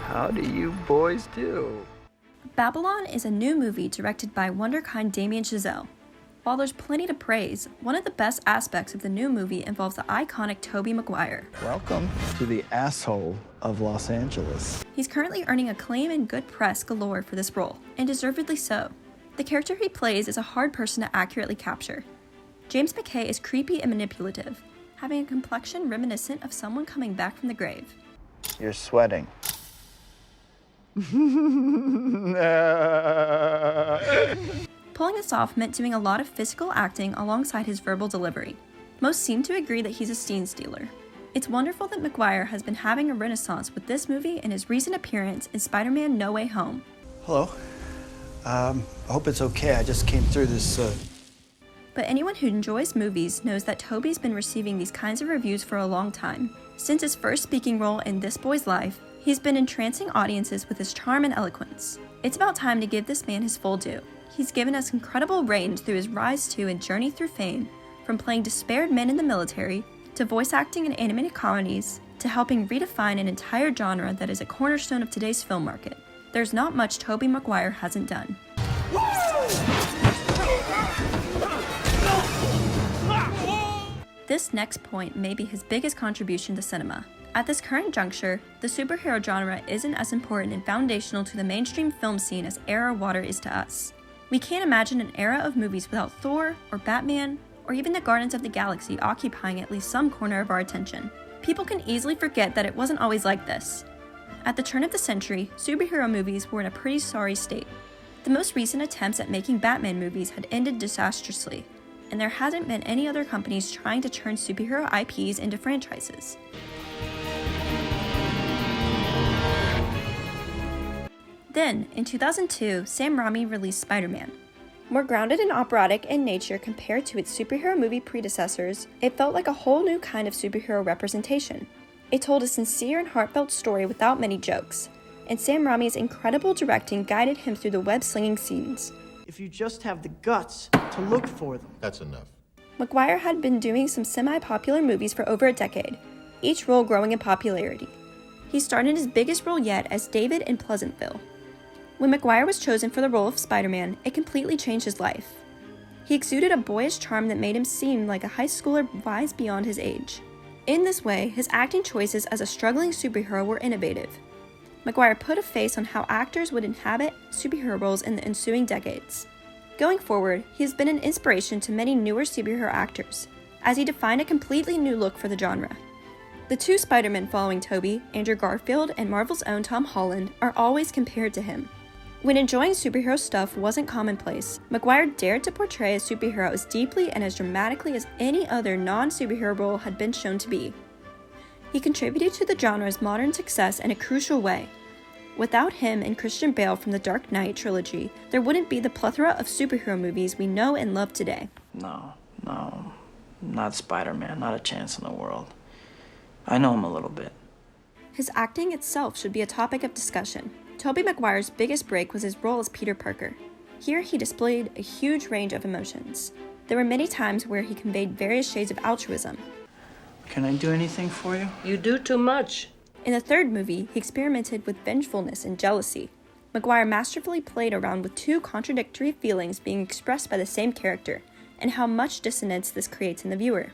How do you boys do? Babylon is a new movie directed by wonderkind Damien Chazelle. While there's plenty to praise, one of the best aspects of the new movie involves the iconic Tobey Maguire. Welcome to the asshole of Los Angeles. He's currently earning acclaim and good press galore for this role, and deservedly so. The character he plays is a hard person to accurately capture. James McKay is creepy and manipulative, having a complexion reminiscent of someone coming back from the grave. You're sweating. Pulling this off meant doing a lot of physical acting alongside his verbal delivery. Most seem to agree that he's a scene stealer. It's wonderful that Maguire has been having a renaissance with this movie and his recent appearance in Spider-Man No Way Home. Hello. I hope it's okay. I just came through this, But anyone who enjoys movies knows that Tobey's been receiving these kinds of reviews for a long time. Since his first speaking role in This Boy's Life, he's been entrancing audiences with his charm and eloquence. It's about time to give this man his full due. He's given us incredible range through his rise to and journey through fame, from playing despaired men in the military, to voice acting in animated comedies, to helping redefine an entire genre that is a cornerstone of today's film market. There's not much Tobey Maguire hasn't done. This next point may be his biggest contribution to cinema. At this current juncture, the superhero genre isn't as important and foundational to the mainstream film scene as air or water is to us. We can't imagine an era of movies without Thor, or Batman, or even the Guardians of the Galaxy occupying at least some corner of our attention. People can easily forget that it wasn't always like this. At the turn of the century, superhero movies were in a pretty sorry state. The most recent attempts at making Batman movies had ended disastrously, and there hasn't been any other companies trying to turn superhero IPs into franchises. Then, in 2002, Sam Raimi released Spider-Man. More grounded and operatic in nature compared to its superhero movie predecessors, it felt like a whole new kind of superhero representation. It told a sincere and heartfelt story without many jokes, and Sam Raimi's incredible directing guided him through the web-slinging scenes. If you just have the guts to look for them. That's enough. Maguire had been doing some semi-popular movies for over a decade, each role growing in popularity. He started his biggest role yet as David in Pleasantville. When Maguire was chosen for the role of Spider-Man, it completely changed his life. He exuded a boyish charm that made him seem like a high schooler wise beyond his age. In this way, his acting choices as a struggling superhero were innovative. Maguire put a face on how actors would inhabit superhero roles in the ensuing decades. Going forward, he has been an inspiration to many newer superhero actors, as he defined a completely new look for the genre. The two Spider-Men following Tobey, Andrew Garfield and Marvel's own Tom Holland, are always compared to him. When enjoying superhero stuff wasn't commonplace, Maguire dared to portray a superhero as deeply and as dramatically as any other non-superhero role had been shown to be. He contributed to the genre's modern success in a crucial way. Without him and Christian Bale from the Dark Knight trilogy, there wouldn't be the plethora of superhero movies we know and love today. No, not Spider-Man, not a chance in the world. I know him a little bit. His acting itself should be a topic of discussion. Tobey Maguire's biggest break was his role as Peter Parker. Here he displayed a huge range of emotions. There were many times where he conveyed various shades of altruism. Can I do anything for you? You do too much. In the third movie, he experimented with vengefulness and jealousy. Maguire masterfully played around with two contradictory feelings being expressed by the same character, and how much dissonance this creates in the viewer.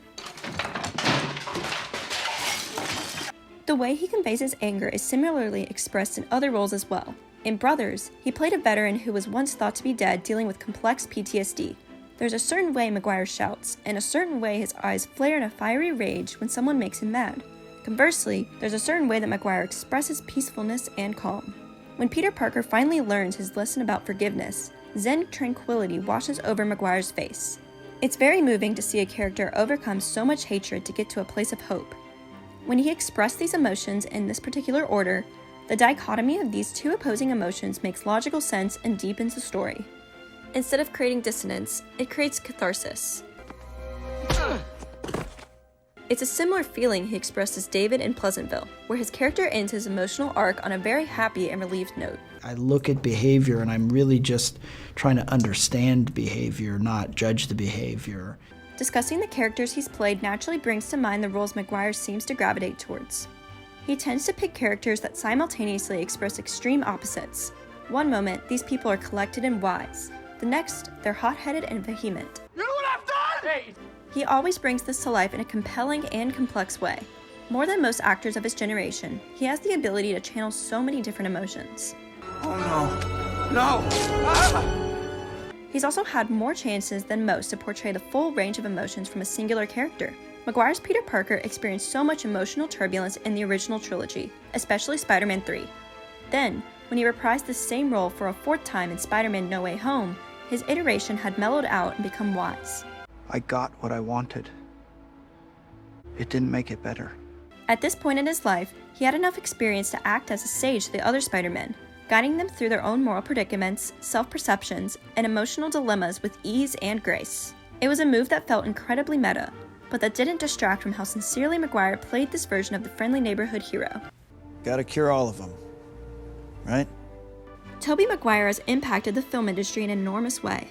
The way he conveys his anger is similarly expressed in other roles as well. In Brothers, he played a veteran who was once thought to be dead dealing with complex PTSD. There's a certain way Maguire shouts, and a certain way his eyes flare in a fiery rage when someone makes him mad. Conversely, there's a certain way that Maguire expresses peacefulness and calm. When Peter Parker finally learns his lesson about forgiveness, Zen tranquility washes over Maguire's face. It's very moving to see a character overcome so much hatred to get to a place of hope. When he expressed these emotions in this particular order, the dichotomy of these two opposing emotions makes logical sense and deepens the story. Instead of creating dissonance, it creates catharsis. It's a similar feeling he expressed as David in Pleasantville, where his character ends his emotional arc on a very happy and relieved note. I look at behavior and I'm really just trying to understand behavior, not judge the behavior. Discussing the characters he's played naturally brings to mind the roles Maguire seems to gravitate towards. He tends to pick characters that simultaneously express extreme opposites. One moment, these people are collected and wise. The next, they're hot-headed and vehement. You know what I've done? Hey! He always brings this to life in a compelling and complex way. More than most actors of his generation, he has the ability to channel so many different emotions. Oh no. No! Ah! He's also had more chances than most to portray the full range of emotions from a singular character. Maguire's Peter Parker experienced so much emotional turbulence in the original trilogy, especially Spider-Man 3. Then, when he reprised the same role for a fourth time in Spider-Man No Way Home, his iteration had mellowed out and become wise. I got what I wanted. It didn't make it better. At this point in his life, he had enough experience to act as a sage to the other Spider-Men, guiding them through their own moral predicaments, self-perceptions, and emotional dilemmas with ease and grace. It was a move that felt incredibly meta, but that didn't distract from how sincerely Maguire played this version of the friendly neighborhood hero. Gotta cure all of them, right? Tobey Maguire has impacted the film industry in an enormous way.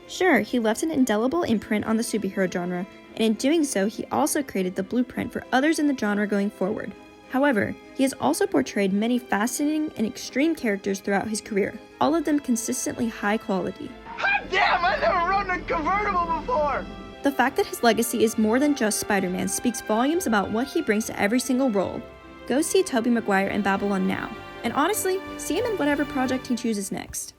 Sure, he left an indelible imprint on the superhero genre, and in doing so, he also created the blueprint for others in the genre going forward. However, he has also portrayed many fascinating and extreme characters throughout his career, all of them consistently high quality. Hot damn! I never rode in a convertible before! The fact that his legacy is more than just Spider-Man speaks volumes about what he brings to every single role. Go see Tobey Maguire in Babylon now, and honestly, see him in whatever project he chooses next.